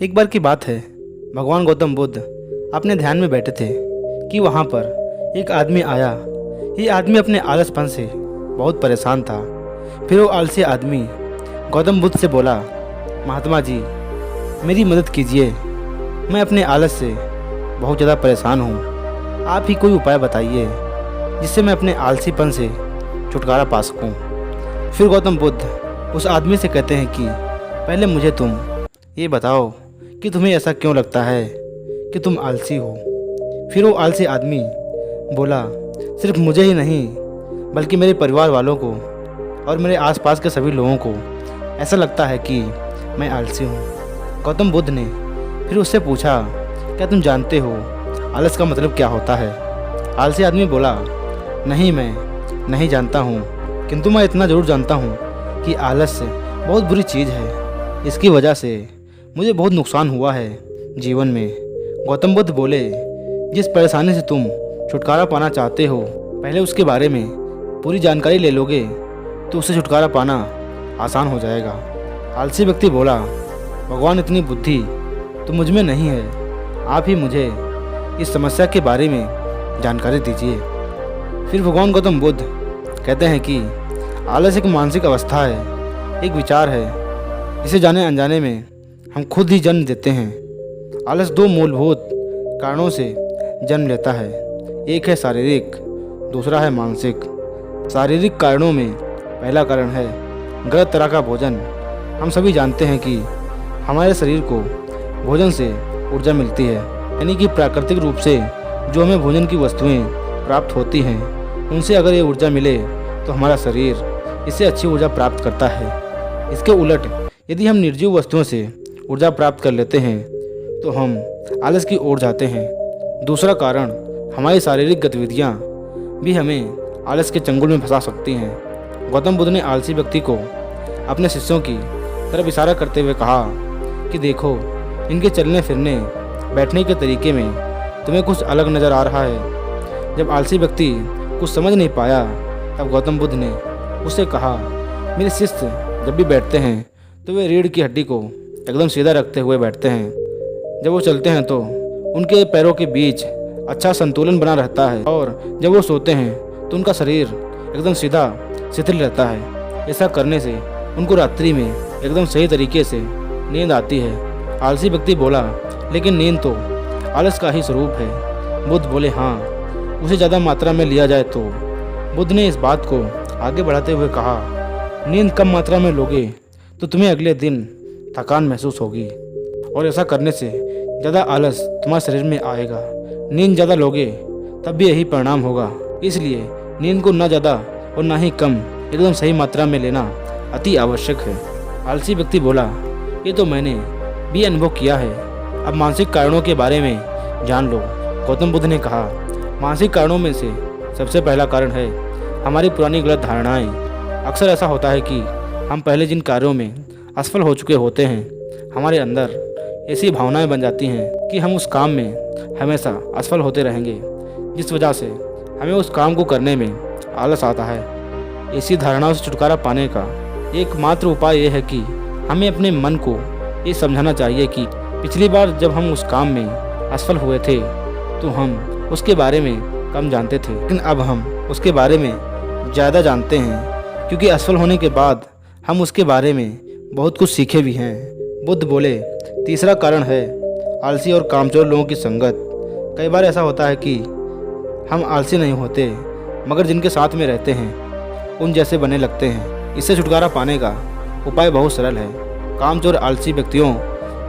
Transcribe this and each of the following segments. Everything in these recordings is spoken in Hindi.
एक बार की बात है, भगवान गौतम बुद्ध अपने ध्यान में बैठे थे कि वहाँ पर एक आदमी आया। ये आदमी अपने आलसपन से बहुत परेशान था। फिर वो आलसी आदमी गौतम बुद्ध से बोला, महात्मा जी, मेरी मदद कीजिए, मैं अपने आलस से बहुत ज़्यादा परेशान हूँ। आप ही कोई उपाय बताइए जिससे मैं अपने आलसीपन से छुटकारा पा सकूँ। फिर गौतम बुद्ध उस आदमी से कहते हैं कि पहले मुझे तुम ये बताओ कि तुम्हें ऐसा क्यों लगता है कि तुम आलसी हो। फिर वो आलसी आदमी बोला, सिर्फ मुझे ही नहीं बल्कि मेरे परिवार वालों को और मेरे आसपास के सभी लोगों को ऐसा लगता है कि मैं आलसी हूँ। गौतम बुद्ध ने फिर उससे पूछा, क्या तुम जानते हो आलस का मतलब क्या होता है? आलसी आदमी बोला, नहीं, मैं नहीं जानता हूँ, किंतु मैं इतना ज़रूर जानता हूँ कि आलस बहुत बुरी चीज़ है। इसकी वजह से मुझे बहुत नुकसान हुआ है जीवन में। गौतम बुद्ध बोले, जिस परेशानी से तुम छुटकारा पाना चाहते हो, पहले उसके बारे में पूरी जानकारी ले लोगे तो उससे छुटकारा पाना आसान हो जाएगा। आलसी व्यक्ति बोला, भगवान, इतनी बुद्धि तो मुझ में नहीं है, आप ही मुझे इस समस्या के बारे में जानकारी दीजिए। फिर भगवान गौतम बुद्ध कहते हैं कि आलस एक मानसिक अवस्था है, एक विचार है जिसे जाने अनजाने में हम खुद ही जन्म देते हैं। आलस दो मूलभूत कारणों से जन्म लेता है, एक है शारीरिक, दूसरा है मानसिक। शारीरिक कारणों में पहला कारण है गलत तरह का भोजन। हम सभी जानते हैं कि हमारे शरीर को भोजन से ऊर्जा मिलती है, यानी कि प्राकृतिक रूप से जो हमें भोजन की वस्तुएं प्राप्त होती हैं, उनसे अगर ये ऊर्जा मिले तो हमारा शरीर इससे अच्छी ऊर्जा प्राप्त करता है। इसके उलट यदि हम निर्जीव वस्तुओं से ऊर्जा प्राप्त कर लेते हैं तो हम आलस की ओर जाते हैं। दूसरा कारण, हमारी शारीरिक गतिविधियाँ भी हमें आलस के चंगुल में फंसा सकती हैं। गौतम बुद्ध ने आलसी व्यक्ति को अपने शिष्यों की तरफ इशारा करते हुए कहा कि देखो, इनके चलने फिरने बैठने के तरीके में तुम्हें कुछ अलग नज़र आ रहा है। जब आलसी व्यक्ति कुछ समझ नहीं पाया तब गौतम बुद्ध ने उससे कहा, मेरे शिष्य जब भी बैठते हैं तो वे रीढ़ की हड्डी को एकदम सीधा रखते हुए बैठते हैं। जब वो चलते हैं तो उनके पैरों के बीच अच्छा संतुलन बना रहता है, और जब वो सोते हैं तो उनका शरीर एकदम सीधा शिथिल रहता है। ऐसा करने से उनको रात्रि में एकदम सही तरीके से नींद आती है। आलसी व्यक्ति बोला, लेकिन नींद तो आलस का ही स्वरूप है। बुद्ध बोले, हाँ, उसे ज़्यादा मात्रा में लिया जाए तो। बुद्ध ने इस बात को आगे बढ़ाते हुए कहा, नींद कम मात्रा में लोगे तो तुम्हें अगले दिन थकान महसूस होगी, और ऐसा करने से ज़्यादा आलस तुम्हारे शरीर में आएगा। नींद ज़्यादा लोगे तब भी यही परिणाम होगा। इसलिए नींद को ना ज़्यादा और ना ही कम, एकदम सही मात्रा में लेना अति आवश्यक है। आलसी व्यक्ति बोला, ये तो मैंने भी अनुभव किया है, अब मानसिक कारणों के बारे में जान लो। गौतम बुद्ध ने कहा, मानसिक कारणों में से सबसे पहला कारण है हमारी पुरानी गलत धारणाएं। अक्सर ऐसा होता है कि हम पहले जिन कार्यों में असफल हो चुके होते हैं, हमारे अंदर ऐसी भावनाएं बन जाती हैं कि हम उस काम में हमेशा असफल होते रहेंगे, जिस वजह से हमें उस काम को करने में आलस आता है। ऐसी धारणाओं से छुटकारा पाने का एकमात्र उपाय यह है कि हमें अपने मन को ये समझाना चाहिए कि पिछली बार जब हम उस काम में असफल हुए थे तो हम उसके बारे में कम जानते थे, लेकिन अब हम उसके बारे में ज़्यादा जानते हैं, क्योंकि असफल होने के बाद हम उसके बारे में बहुत कुछ सीखे भी हैं। बुद्ध बोले, तीसरा कारण है आलसी और कामचोर लोगों की संगत। कई बार ऐसा होता है कि हम आलसी नहीं होते, मगर जिनके साथ में रहते हैं उन जैसे बनने लगते हैं। इससे छुटकारा पाने का उपाय बहुत सरल है। कामचोर आलसी व्यक्तियों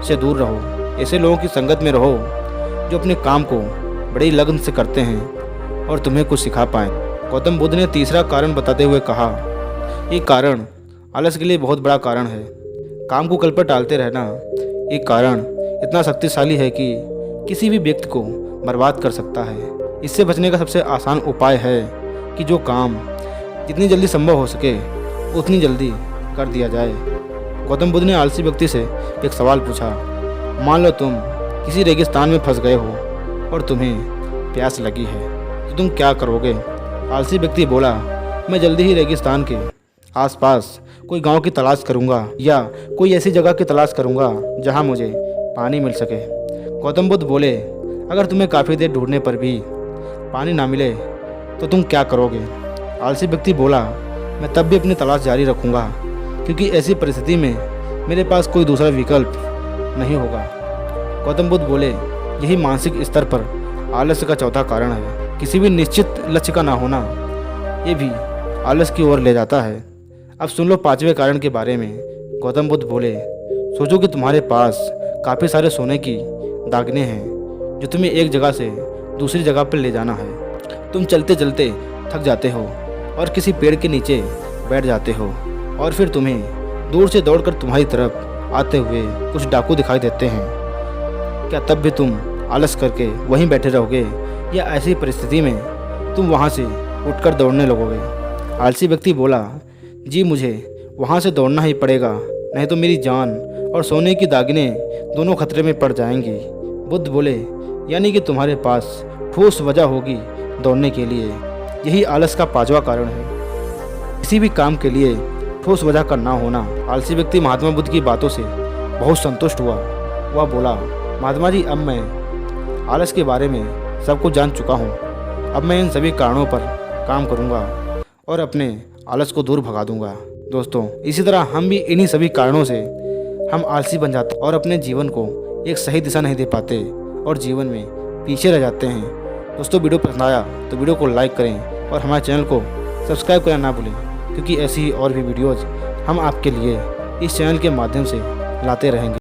से दूर रहो, ऐसे लोगों की संगत में रहो जो अपने काम को बड़ी लगन से करते हैं और तुम्हें कुछ सिखा पाएँ। गौतम बुद्ध ने तीसरा कारण बताते हुए कहा, ये कारण आलस के लिए बहुत बड़ा कारण है। काम को कल पर टालते रहना एक कारण इतना शक्तिशाली है कि किसी भी व्यक्ति को बर्बाद कर सकता है। इससे बचने का सबसे आसान उपाय है कि जो काम जितनी जल्दी संभव हो सके उतनी जल्दी कर दिया जाए। गौतम बुद्ध ने आलसी व्यक्ति से एक सवाल पूछा, मान लो तुम किसी रेगिस्तान में फंस गए हो और तुम्हें प्यास लगी है, तो तुम क्या करोगे? आलसी व्यक्ति बोला, मैं जल्दी ही रेगिस्तान के आसपास कोई गांव की तलाश करूंगा या कोई ऐसी जगह की तलाश करूंगा जहां मुझे पानी मिल सके। गौतम बुद्ध बोले, अगर तुम्हें काफ़ी देर ढूंढने पर भी पानी ना मिले तो तुम क्या करोगे? आलसी व्यक्ति बोला, मैं तब भी अपनी तलाश जारी रखूँगा, क्योंकि ऐसी परिस्थिति में मेरे पास कोई दूसरा विकल्प नहीं होगा। गौतम बुद्ध बोले, यही मानसिक स्तर पर आलस्य का चौथा कारण है। किसी भी निश्चित लक्ष्य का ना होना ये भी आलस की ओर ले जाता है। अब सुन लो पांचवें कारण के बारे में। गौतम बुद्ध बोले, सोचो कि तुम्हारे पास काफ़ी सारे सोने की दागने हैं जो तुम्हें एक जगह से दूसरी जगह पर ले जाना है। तुम चलते चलते थक जाते हो और किसी पेड़ के नीचे बैठ जाते हो, और फिर तुम्हें दूर से दौड़कर तुम्हारी तरफ आते हुए कुछ डाकू दिखाई देते हैं। क्या तब भी तुम आलस करके वहीं बैठे रहोगे, या ऐसी परिस्थिति में तुम वहाँ से उठकर दौड़ने लगोगे? आलसी व्यक्ति बोला, जी मुझे वहाँ से दौड़ना ही पड़ेगा, नहीं तो मेरी जान और सोने की दागिने दोनों खतरे में पड़ जाएंगी। बुद्ध बोले, यानी कि तुम्हारे पास ठोस वजह होगी दौड़ने के लिए। यही आलस का पांचवा कारण है, किसी भी काम के लिए ठोस वजह का ना होना। आलसी व्यक्ति महात्मा बुद्ध की बातों से बहुत संतुष्ट हुआ। वह बोला, महात्मा जी, अब मैं आलस के बारे में सब कुछ जान चुका हूँ। अब मैं इन सभी कारणों पर काम करूँगा और अपने आलस को दूर भगा दूँगा। दोस्तों, इसी तरह हम भी इन्हीं सभी कारणों से हम आलसी बन जाते और अपने जीवन को एक सही दिशा नहीं दे पाते और जीवन में पीछे रह जाते हैं। दोस्तों, वीडियो पसंद आया तो वीडियो को लाइक करें और हमारे चैनल को सब्सक्राइब करना ना भूलें, क्योंकि ऐसी ही और भी वीडियोज़ हम आपके लिए इस चैनल के माध्यम से लाते रहेंगे।